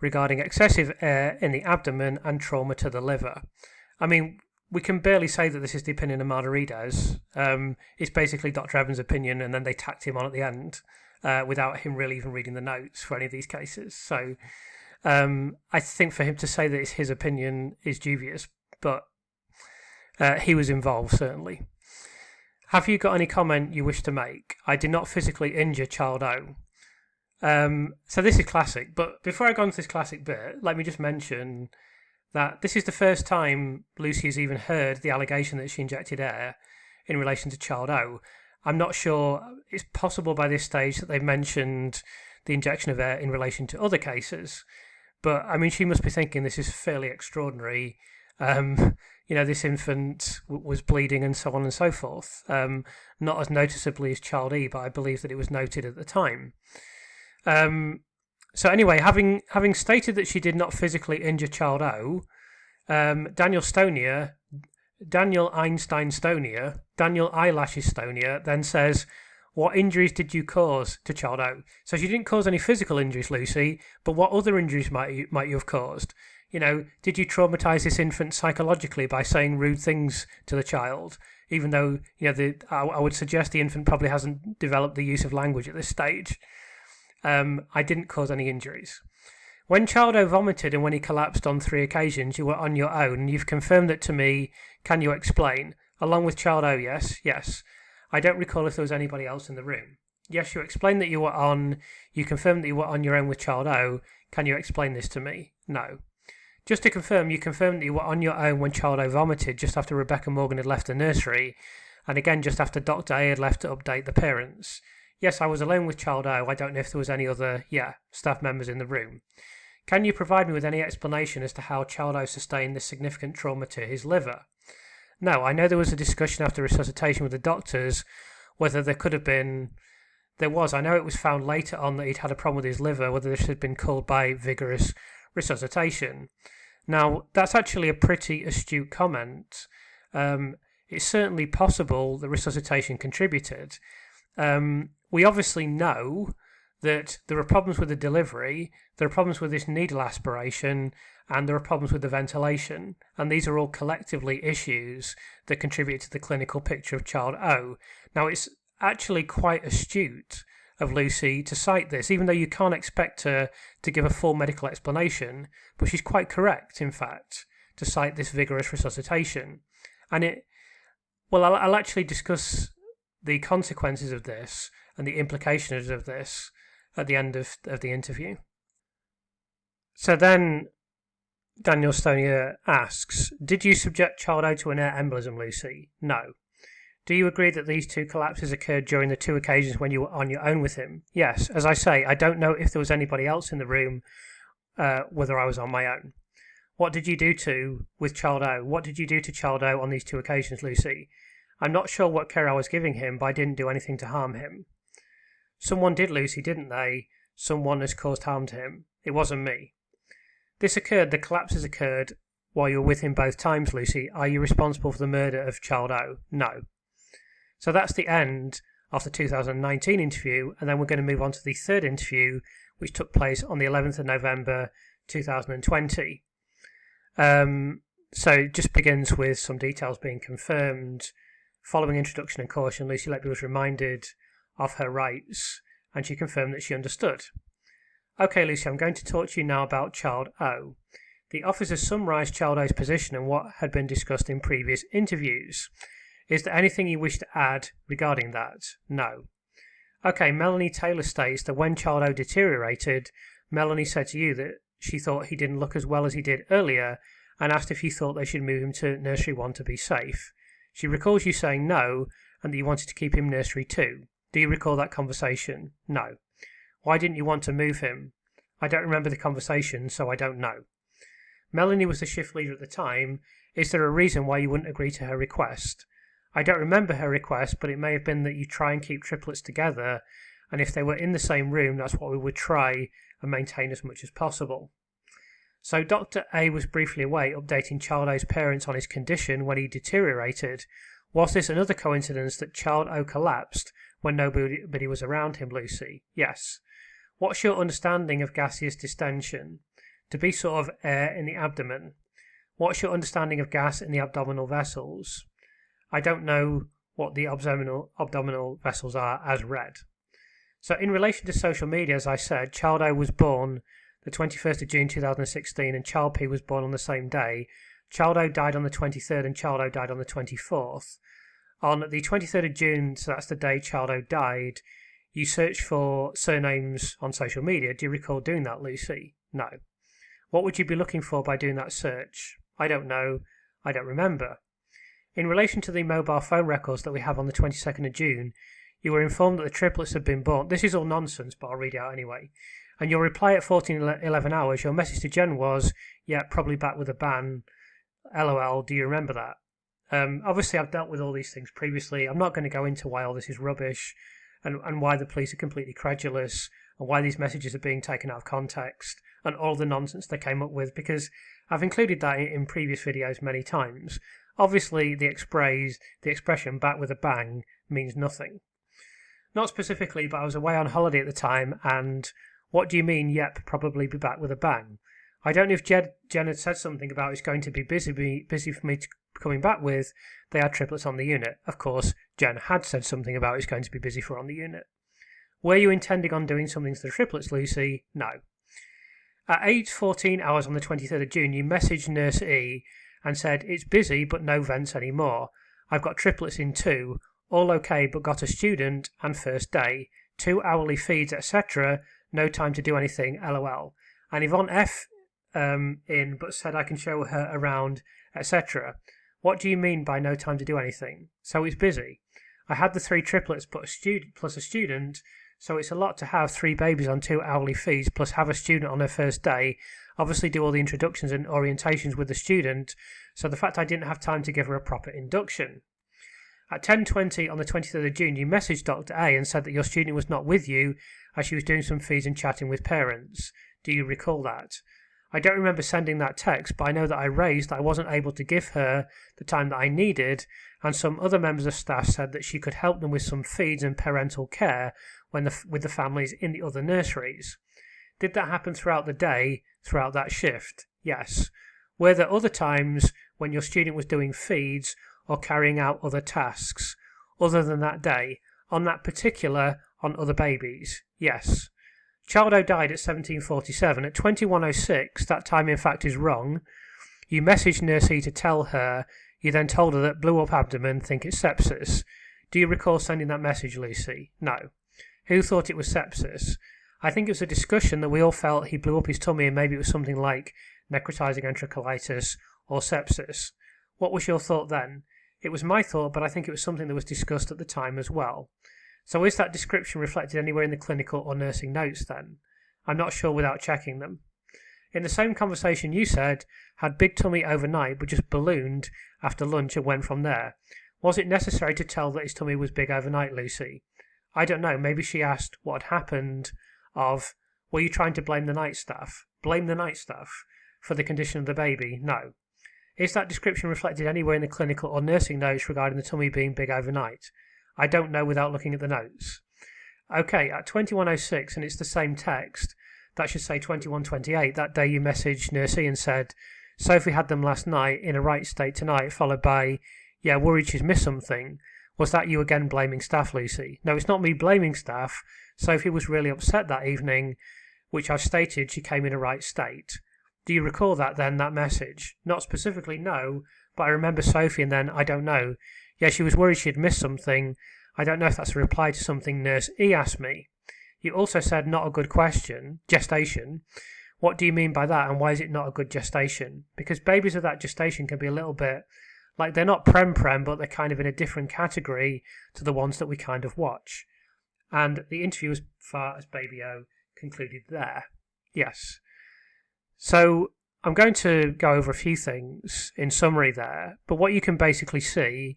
regarding excessive air in the abdomen and trauma to the liver. I mean, we can barely say that this is the opinion of Manarides. It's basically Dr. Evans' opinion, and then they tacked him on at the end without him really even reading the notes for any of these cases. So I think for him to say that it's his opinion is dubious, but he was involved, certainly. Have you got any comment you wish to make? I did not physically injure Child O. So this is classic, but before I go on to this classic bit, let me just mention that this is the first time Lucy has even heard the allegation that she injected air in relation to Child O. I'm not sure, it's possible by this stage that they've mentioned the injection of air in relation to other cases, but I mean, she must be thinking this is fairly extraordinary. This infant was bleeding and so on and so forth. Not as noticeably as Child E, but I believe that it was noted at the time. So anyway, having stated that she did not physically injure Child O, Daniel Einstein Stonia, Daniel Eyelashes Stonia then says, what injuries did you cause to Child O? So she didn't cause any physical injuries, Lucy, but what other injuries might you have caused? Did you traumatise this infant psychologically by saying rude things to the child? Even though, I would suggest the infant probably hasn't developed the use of language at this stage. I didn't cause any injuries. When Child O vomited and when he collapsed on 3 occasions, you were on your own. You've confirmed it to me. Can you explain? Along with Child O, yes. I don't recall if there was anybody else in the room. Yes, you explained that you confirmed that you were on your own with Child O. Can you explain this to me? No. Just to confirm, you confirmed that you were on your own when Child O vomited just after Rebecca Morgan had left the nursery, and again just after Dr. A had left to update the parents. Yes, I was alone with Child O. I don't know if there was any other, staff members in the room. Can you provide me with any explanation as to how Child O sustained this significant trauma to his liver? No, I know there was a discussion after resuscitation with the doctors whether there could have been... There was. I know it was found later on that he'd had a problem with his liver, whether this had been caused by vigorous resuscitation. Now, that's actually a pretty astute comment. It's certainly possible that resuscitation contributed. We obviously know that there are problems with the delivery, there are problems with this needle aspiration, and there are problems with the ventilation. And these are all collectively issues that contribute to the clinical picture of Child O. Now, it's actually quite astute of Lucy to cite this, even though you can't expect her to give a full medical explanation, but she's quite correct, in fact, to cite this vigorous resuscitation. And I'll actually discuss the consequences of this and the implications of this at the end of the interview. So then Daniel Stonia asks, did you subject Child O to an air embolism, Lucy? No. Do you agree that these 2 collapses occurred during the 2 occasions when you were on your own with him? Yes. As I say, I don't know if there was anybody else in the room, whether I was on my own. What did you do with Child O? What did you do to Child O on these 2 occasions, Lucy? I'm not sure what care I was giving him, but I didn't do anything to harm him. Someone did, Lucy, didn't they? Someone has caused harm to him. It wasn't me. The collapses occurred while you were with him both times, Lucy. Are you responsible for the murder of Child O? No. So that's the end of the 2019 interview, and then we're going to move on to the 3rd interview, which took place on the 11th of November 2020. So it just begins with some details being confirmed. Following introduction and caution, Lucy Letby was reminded of her rights, and she confirmed that she understood. Okay, Lucy, I'm going to talk to you now about Child O. The officers summarised Child O's position and what had been discussed in previous interviews. Is there anything you wish to add regarding that? No. Okay, Melanie Taylor states that when Child O deteriorated, Melanie said to you that she thought he didn't look as well as he did earlier and asked if you thought they should move him to Nursery 1 to be safe. She recalls you saying no and that you wanted to keep him nursery too. Do you recall that conversation? No. Why didn't you want to move him? I don't remember the conversation, so I don't know. Melanie was the shift leader at the time. Is there a reason why you wouldn't agree to her request? I don't remember her request, but it may have been that you try and keep triplets together, and if they were in the same room, that's what we would try and maintain as much as possible. So Dr. A was briefly away, updating Child O's parents on his condition when he deteriorated. Was this another coincidence that Child O collapsed when nobody was around him, Lucy? Yes. What's your understanding of gaseous distension? To be sort of air in the abdomen. What's your understanding of gas in the abdominal vessels? I don't know what the abdominal vessels are as read. So in relation to social media, as I said, Child O was born the 21st of June 2016 and Child P was born on the same day. Child O died on the 23rd and Child O died on the 24th. On the 23rd of June, so that's the day Child O died, you searched for surnames on social media. Do you recall doing that, Lucy? No. What would you be looking for by doing that search? I don't know. I don't remember. In relation to the mobile phone records that we have on the 22nd of June, you were informed that the triplets had been born. This is all nonsense, but I'll read it out anyway. And your reply at 14:11 hours, your message to Jen was, yeah, probably back with a ban. LOL, do you remember that? Obviously, I've dealt with all these things previously. I'm not going to go into why all this is rubbish and why the police are completely credulous and why these messages are being taken out of context and all the nonsense they came up with, because I've included that in previous videos many times. Obviously, the expression back with a bang means nothing. Not specifically, but I was away on holiday at the time, and what do you mean, yep, probably be back with a bang? I don't know if Jen had said something about it's going to be busy for me coming back with. They had triplets on the unit. Of course, Jen had said something about it's going to be busy for on the unit. Were you intending on doing something to the triplets, Lucy? No. At 8:14 hours on the 23rd of June, you messaged Nurse E and said, it's busy but no vents anymore. I've got triplets in too. All okay, but got a student and first day. 2 hourly feeds, etc. No time to do anything, LOL. And Yvonne F in, but said I can show her around, etc. What do you mean by no time to do anything? So it's busy. I had the 3 triplets plus a student, so it's a lot to have 3 babies on 2 hourly fees plus have a student on her first day, obviously do all the introductions and orientations with the student, so the fact I didn't have time to give her a proper induction. At 10:20 on the 23rd of June, you messaged Dr. A and said that your student was not with you as she was doing some feeds and chatting with parents. Do you recall that? I don't remember sending that text, but I know that I raised that I wasn't able to give her the time that I needed, and some other members of staff said that she could help them with some feeds and parental care with the families in the other nurseries. Did that happen throughout the day, throughout that shift? Yes. Were there other times when your student was doing feeds or carrying out other tasks, other than that day, on other babies? Yes. Child O died at 17:47. At 21:06, that time in fact is wrong. You messaged Nurse E to tell her. You then told her that blew up abdomen, think it's sepsis. Do you recall sending that message, Lucy? No. Who thought it was sepsis? I think it was a discussion that we all felt he blew up his tummy and maybe it was something like necrotizing enterocolitis or sepsis. What was your thought then? It was my thought, but I think it was something that was discussed at the time as well. So is that description reflected anywhere in the clinical or nursing notes then? I'm not sure without checking them. In the same conversation you said, had big tummy overnight but just ballooned after lunch and went from there. Was it necessary to tell that his tummy was big overnight, Lucy? I don't know, maybe she asked what had happened were you trying to blame the night staff? Blame the night staff for the condition of the baby? No. Is that description reflected anywhere in the clinical or nursing notes regarding the tummy being big overnight? I don't know without looking at the notes. Okay, at 21:06, and it's the same text, that should say 21:28, that day you messaged Nurse E and said, Sophie had them last night, in a right state tonight, followed by, yeah, worried she's missed something. Was that you again blaming staff, Lucy? No, it's not me blaming staff. Sophie was really upset that evening, which I've stated she came in a right state. Do you recall that then, that message? Not specifically, no, but I remember Sophie and then, I don't know. Yeah, she was worried she'd missed something. I don't know if that's a reply to something Nurse E asked me. You also said not a good question, gestation. What do you mean by that and why is it not a good gestation? Because babies of that gestation can be a little bit Like, they're not prem, but they're kind of in a different category to the ones that we kind of watch. And the interview, as far as Baby O, concluded there. Yes. So I'm going to go over a few things in summary there, but what you can basically see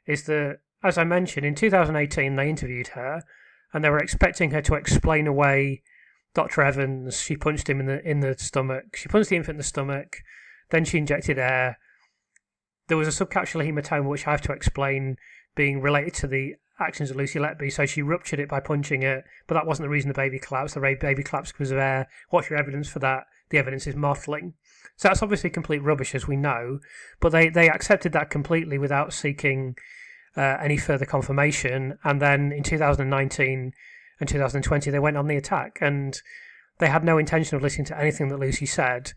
is that, as I mentioned, in 2018 they interviewed her, and they were expecting her to explain away Dr. Evans. She punched him in the stomach. She punched the infant in the stomach. Then she injected air. There was a subcapsular hematoma, which I have to explain, being related to the actions of Lucy Letby. So she ruptured it by punching it, but that wasn't the reason the baby collapsed. The baby collapsed because of air. What's your evidence for that? The evidence is mottling. So that's obviously complete rubbish, as we know, but they accepted that completely without seeking any further confirmation. And then in 2019 and 2020, they went on the attack, and they had no intention of listening to anything that Lucy said.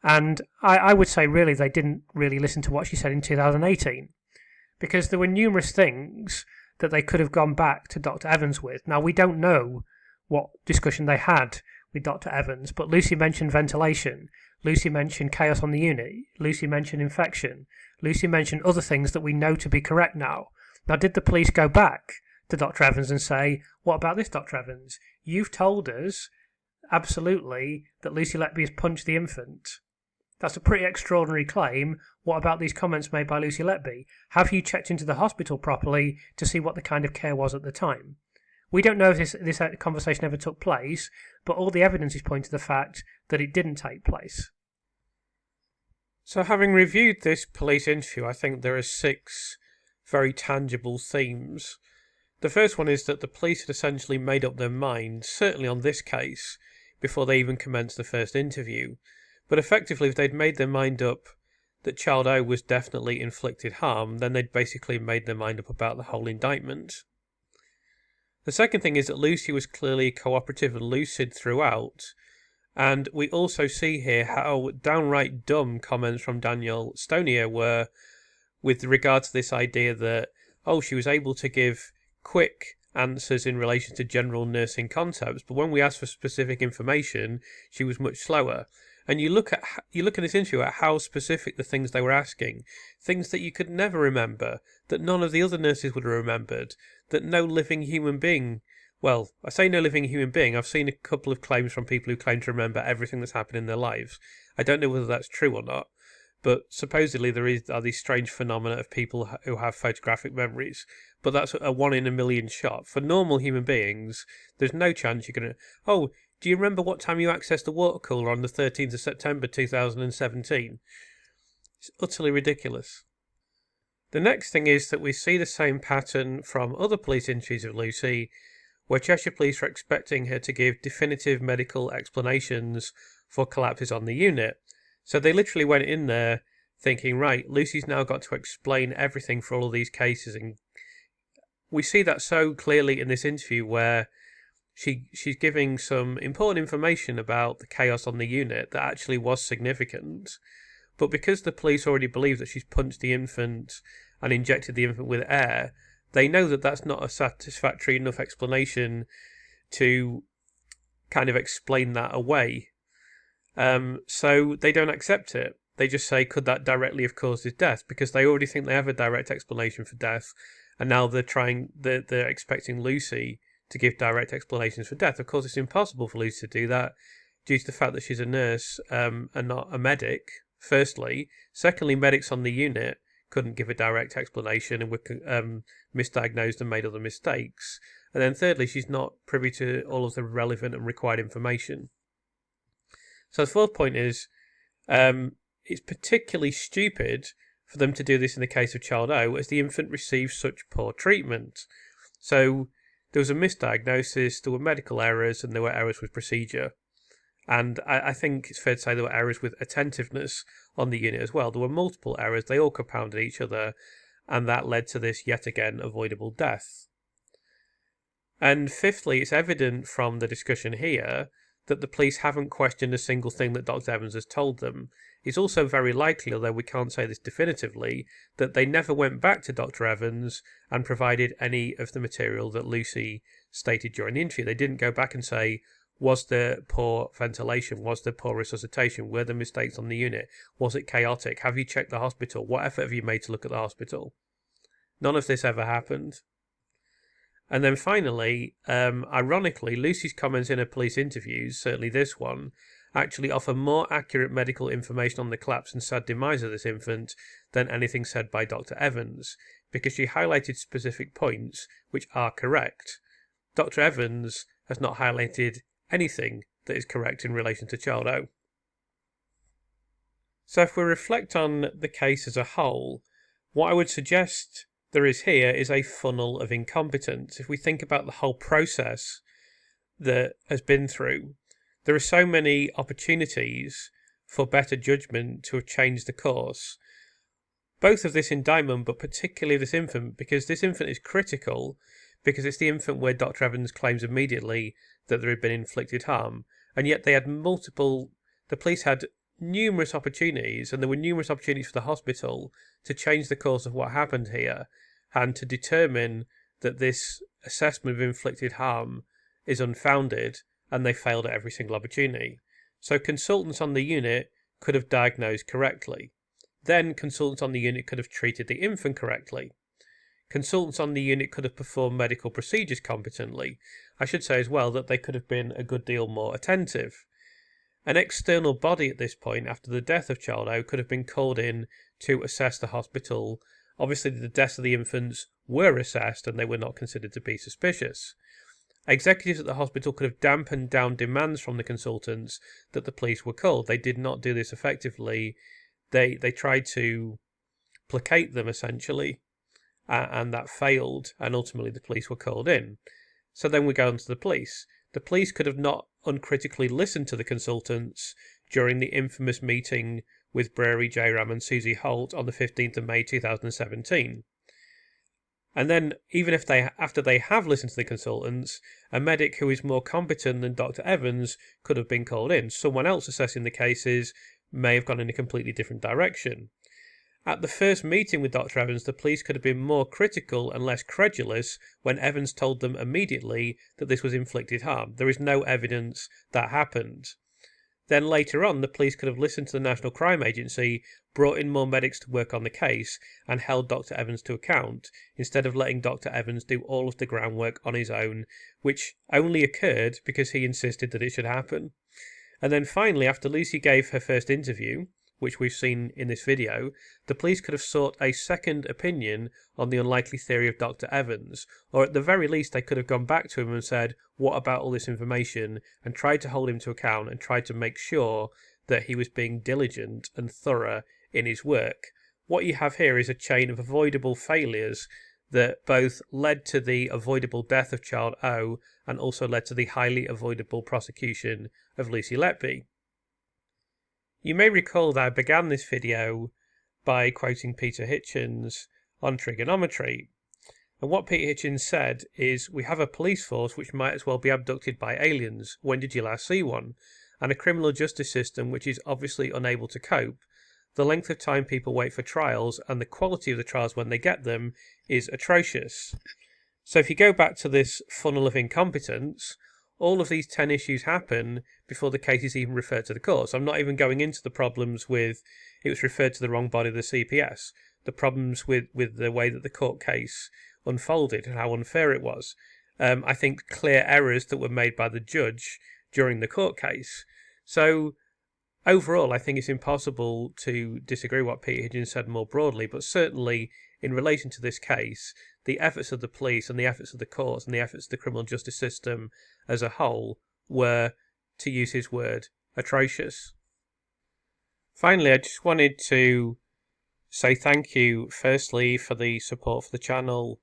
And I would say, really, they didn't really listen to what she said in 2018, because there were numerous things that they could have gone back to Dr. Evans with. Now, we don't know what discussion they had with Dr. Evans, but Lucy mentioned ventilation. Lucy mentioned chaos on the unit. Lucy mentioned infection. Lucy mentioned other things that we know to be correct now. Now, did the police go back to Dr. Evans and say, what about this, Dr. Evans? You've told us, absolutely, that Lucy Letby has punched the infant. That's a pretty extraordinary claim. What about these comments made by Lucy Letby? Have you checked into the hospital properly to see what the kind of care was at the time? We don't know if this conversation ever took place, but all the evidence is pointing to the fact that it didn't take place. So, having reviewed this police interview, I think there are 6 very tangible themes. The first one is that the police had essentially made up their mind, certainly on this case, before they even commenced the first interview. But effectively, if they'd made their mind up that Child O was definitely inflicted harm, then they'd basically made their mind up about the whole indictment. The second thing is that Lucy was clearly cooperative and lucid throughout, and we also see here how downright dumb comments from Danielle Stonier were with regard to this idea that, she was able to give quick answers in relation to general nursing concepts, but when we asked for specific information, she was much slower. And you look at this interview at how specific the things they were asking, things that you could never remember, that none of the other nurses would have remembered, that no living human being, well, I say no living human being, I've seen a couple of claims from people who claim to remember everything that's happened in their lives. I don't know whether that's true or not, but supposedly are these strange phenomena of people who have photographic memories, but that's a 1 in a million shot. For normal human beings, there's no chance you're going to, do you remember what time you accessed the water cooler on the 13th of September 2017? It's utterly ridiculous. The next thing is that we see the same pattern from other police interviews of Lucy, where Cheshire Police are expecting her to give definitive medical explanations for collapses on the unit. So they literally went in there thinking, right, Lucy's now got to explain everything for all of these cases. And we see that so clearly in this interview where she's giving some important information about the chaos on the unit that actually was significant. But because the police already believe that she's punched the infant and injected the infant with air, they know that that's not a satisfactory enough explanation to kind of explain that away. So they don't accept it. They just say, could that directly have caused his death? Because they already think they have a direct explanation for death, and now they're expecting Lucy to give direct explanations for death. Of course, it's impossible for Lucy to do that due to the fact that she's a nurse and not a medic, firstly. Secondly, medics on the unit couldn't give a direct explanation and were misdiagnosed and made other mistakes. And then thirdly, she's not privy to all of the relevant and required information. So the fourth point is, it's particularly stupid for them to do this in the case of Child O, as the infant received such poor treatment. So there was a misdiagnosis, there were medical errors, and there were errors with procedure. And I think it's fair to say there were errors with attentiveness on the unit as well. There were multiple errors, they all compounded each other, and that led to this yet again avoidable death. And fifthly, it's evident from the discussion here that the police haven't questioned a single thing that Dr. Evans has told them. It's also very likely, although we can't say this definitively, that they never went back to Dr. Evans and provided any of the material that Lucy stated during the interview. They didn't go back and say, Was there poor ventilation? Was there poor resuscitation? Were there mistakes on the unit? Was it chaotic? Have you checked the hospital? What effort have you made to look at the hospital? None of this ever happened. And then finally, ironically, Lucy's comments in her police interviews, certainly this one, actually offer more accurate medical information on the collapse and sad demise of this infant than anything said by Dr. Evans, because she highlighted specific points which are correct. Dr. Evans has not highlighted anything that is correct in relation to Child O. So if we reflect on the case as a whole, what I would suggest there is here is a funnel of incompetence. If we think about the whole process that has been through, there are so many opportunities for better judgment to have changed the course, both of this indictment, but particularly this infant, because this infant is critical, because it's the infant where Dr. Evans claims immediately that there had been inflicted harm, and yet they had the police had numerous opportunities, and there were numerous opportunities for the hospital to change the course of what happened here, and to determine that this assessment of inflicted harm is unfounded, and they failed at every single opportunity. So consultants on the unit could have diagnosed correctly. Then consultants on the unit could have treated the infant correctly. Consultants on the unit could have performed medical procedures competently. I should say as well that they could have been a good deal more attentive. An external body at this point, after the death of Child O, could have been called in to assess the hospital. Obviously, the deaths of the infants were assessed and they were not considered to be suspicious. Executives at the hospital could have dampened down demands from the consultants that the police were called. They did not do this effectively. They tried to placate them, essentially, and that failed, and ultimately the police were called in. So then we go on to the police. The police could have not uncritically listened to the consultants during the infamous meeting with Brary Jairam and Susie Holt on the 15th of May 2017. And then, even if after they have listened to the consultants, a medic who is more competent than Dr. Evans could have been called in. Someone else assessing the cases may have gone in a completely different direction. At the first meeting with Dr. Evans, the police could have been more critical and less credulous when Evans told them immediately that this was inflicted harm. There is no evidence that happened. Then later on, the police could have listened to the National Crime Agency, brought in more medics to work on the case, and held Dr. Evans to account, instead of letting Dr. Evans do all of the groundwork on his own, which only occurred because he insisted that it should happen. And then finally, after Lucy gave her first interview, which we've seen in this video, the police could have sought a second opinion on the unlikely theory of Dr. Evans, or at the very least they could have gone back to him and said, what about all this information, and tried to hold him to account and tried to make sure that he was being diligent and thorough in his work. What you have here is a chain of avoidable failures that both led to the avoidable death of Child O and also led to the highly avoidable prosecution of Lucy Letby. You may recall that I began this video by quoting Peter Hitchens on trigonometry. And what Peter Hitchens said is, we have a police force which might as well be abducted by aliens. When did you last see one? And a criminal justice system which is obviously unable to cope. The length of time people wait for trials and the quality of the trials when they get them is atrocious. So if you go back to this funnel of incompetence, all of these 10 issues happen before the case is even referred to the courts. I'm not even going into the problems with it was referred to the wrong body of the CPS, the problems with the way that the court case unfolded and how unfair it was. I think clear errors that were made by the judge during the court case. So overall, I think it's impossible to disagree with what Peter Hitchens said more broadly, but certainly in relation to this case, the efforts of the police and the efforts of the courts and the efforts of the criminal justice system as a whole were, to use his word, atrocious. Finally, I just wanted to say thank you, firstly, for the support for the channel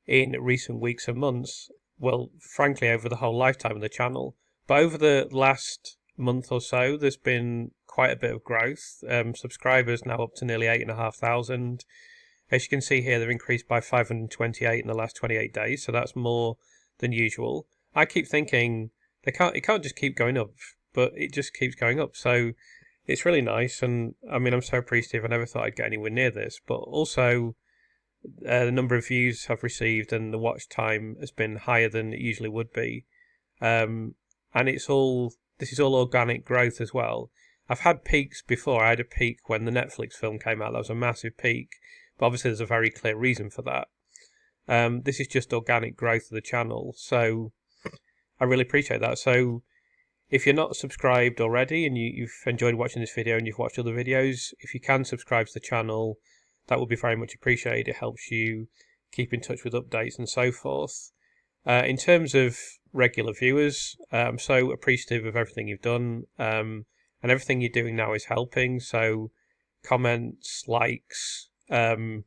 in recent weeks and months. Well, frankly, over the whole lifetime of the channel. But over the last month or so, there's been quite a bit of growth. Subscribers now up to nearly 8,500. As you can see here, they've increased by 528 in the last 28 days, so that's more than usual. I keep thinking it can't just keep going up, but it just keeps going up. So it's really nice, and I mean, I'm so appreciative. I never thought I'd get anywhere near this, but also the number of views I've received and the watch time has been higher than it usually would be. and this is all organic growth as well. I've had peaks before. I had a peak when the Netflix film came out. That was a massive peak, but obviously there's a very clear reason for that. This is just organic growth of the channel, so I really appreciate that. So if you're not subscribed already and you've enjoyed watching this video and you've watched other videos, if you can subscribe to the channel, that would be very much appreciated. It helps you keep in touch with updates and so forth. In terms of regular viewers, I'm so appreciative of everything you've done, and everything you're doing now is helping. So comments, likes, I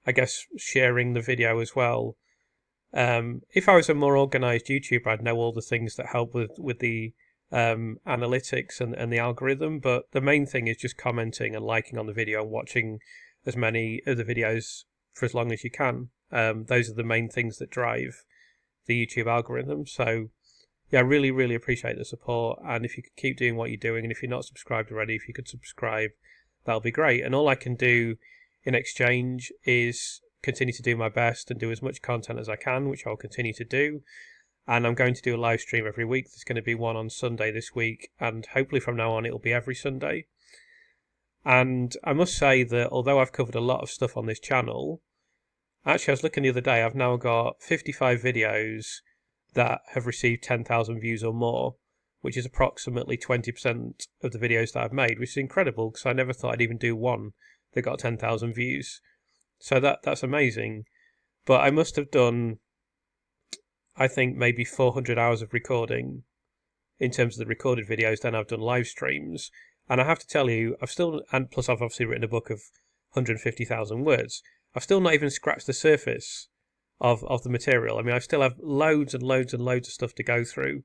guess sharing the video as well. If I was a more organised YouTuber, I'd know all the things that help with the analytics and the algorithm, but the main thing is just commenting and liking on the video and watching as many of the videos for as long as you can. Those are the main things that drive the YouTube algorithm. So yeah, I really, really appreciate the support, and if you could keep doing what you're doing, and if you're not subscribed already, if you could subscribe, that'll be great. And all I can do in exchange is continue to do my best and do as much content as I can, which I'll continue to do. And I'm going to do a live stream every week. There's going to be one on Sunday this week, and hopefully from now on it'll be every Sunday. And I must say that although I've covered a lot of stuff on this channel, actually I was looking the other day, I've now got 55 videos that have received 10,000 views or more, which is approximately 20% of the videos that I've made, which is incredible because I never thought I'd even do one that got 10,000 views. So that's amazing. But I must have done, I think, maybe 400 hours of recording in terms of the recorded videos. Then I've done live streams. And I have to tell you, and plus I've obviously written a book of 150,000 words. I've still not even scratched the surface of the material. I mean, I still have loads and loads and loads of stuff to go through.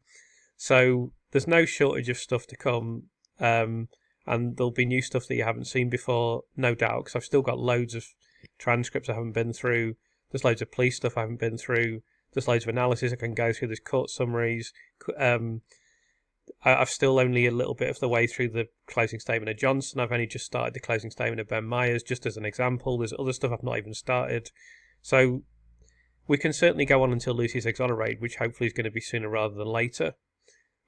So there's no shortage of stuff to come. And there'll be new stuff that you haven't seen before, no doubt, because I've still got loads of transcripts I haven't been through. There's loads of police stuff I haven't been through. There's loads of analysis I can go through. There's court summaries. I've still only a little bit of the way through the closing statement of Johnson. I've only just started the closing statement of Ben Myers, just as an example. There's other stuff I've not even started. So we can certainly go on until Lucy's exonerated, which hopefully is going to be sooner rather than later.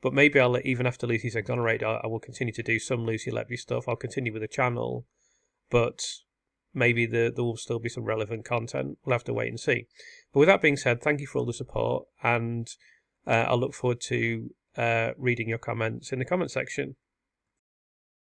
But maybe even after Lucy's exonerated, I will continue to do some Lucy Letby stuff. I'll continue with the channel, but maybe there will still be some relevant content. We'll have to wait and see. But with that being said, thank you for all the support, and I'll look forward to reading your comments in the comment section.